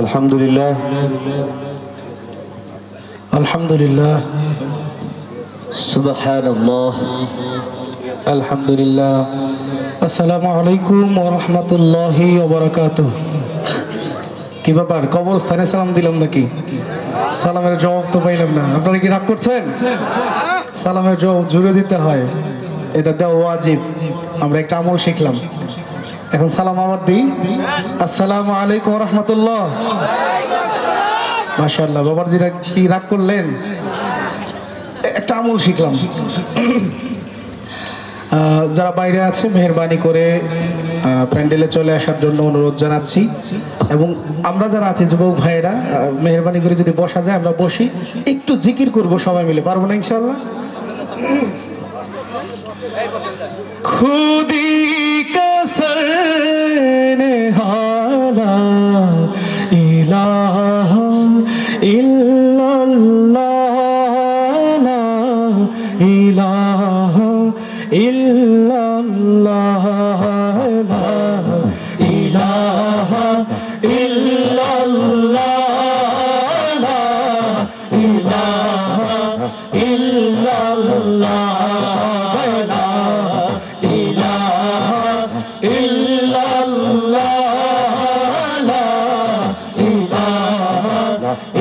আলহামদুলিল্লাহ আলহামদুলিল্লাহ সুবহানাল্লাহ আলহামদুলিল্লাহ। আসসালামু আলাইকুম ওয়া রাহমাতুল্লাহি ওয়া বারাকাতুহু। কি ব্যাপার, কবরস্থানে সালাম দিলাম নাকি? সালামের জবাব তো পাইলাম না। আপনারা কি রাগ করছেন? সালামের জবাব জুড়ে দিতে হয়, এটা দেওয়া ওয়াজিব। আমরা একটা আমল শিখলাম, এখন সালাম আবার দিই। আসসালামু আলাইকুম ওয়া রাহমাতুল্লাহ। মাশাআল্লাহ, বাবাজিরা কি রাগ করলেন? একটা আমল শিখলাম। যারা বাইরে আছে মেহেরবানি করে প্যান্ডেলে চলে আসার জন্য অনুরোধ জানাচ্ছি, এবং আমরা যারা আছি যুবক ভাইয়েরা মেহেরবানি করে যদি বসা যায় আমরা বসি, একটু জিকির করব সবাই মিলে, পারবো না ইনশাআল্লাহ? খুদি কসর নেহালা ইলাহা ইল্লাল্লাহ লা ইলাহা ইল্লাল্লাহ লা ইলাহা ইল্লাল্লাহ লা ইলাহা ইল্লাল্লাহ সবাই লা ইলাহা ইল্লাল্লাহ লা ইলাহা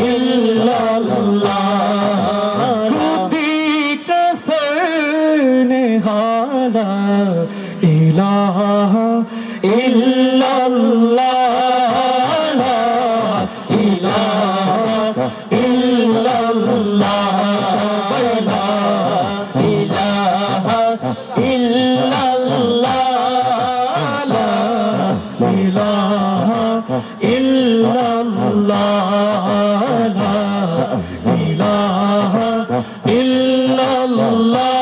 ইল্লাল্লাহ খুদি কসর নেহালা ইলাহা ইল্লাল্লাহ লা ইলাহা ইল্লাল্লাহ সবাই লা ইলাহা ইল্লাল্লাহ লা ইলাহা ইল্লাল্লাহ লা ইলাহা ইল্লাল্লাহ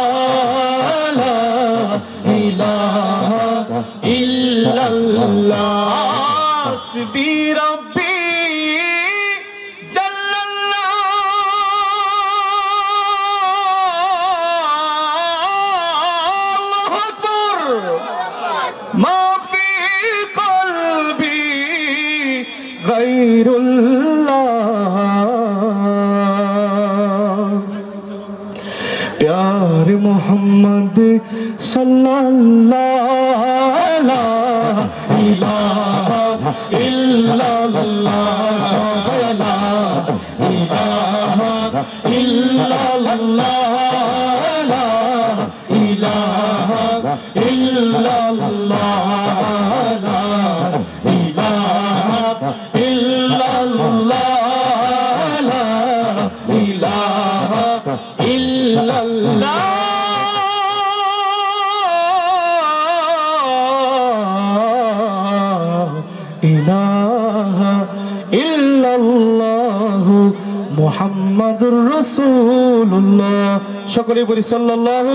লা ইলাহা ইল্লাল্লাহ হাসবি রাব্বি জাল্লাল্লাহু আকবার মা ফি কলবি গায়রুল্লাহ प्यार मोहम्मद सल्लल्लाहु ला इलाहा इल्लल्लाह सबाई ला इलाहा इल्लल्लाह ला इलाहा इल्लल्लाह ला इलाहा इल्लल्लाह ला इलाहा इल्लल्लाह इलाहा इल्लल्लाह मुहम्मदुर रसूलुल्लाह। সকলে বলি সাল্লাল্লাহু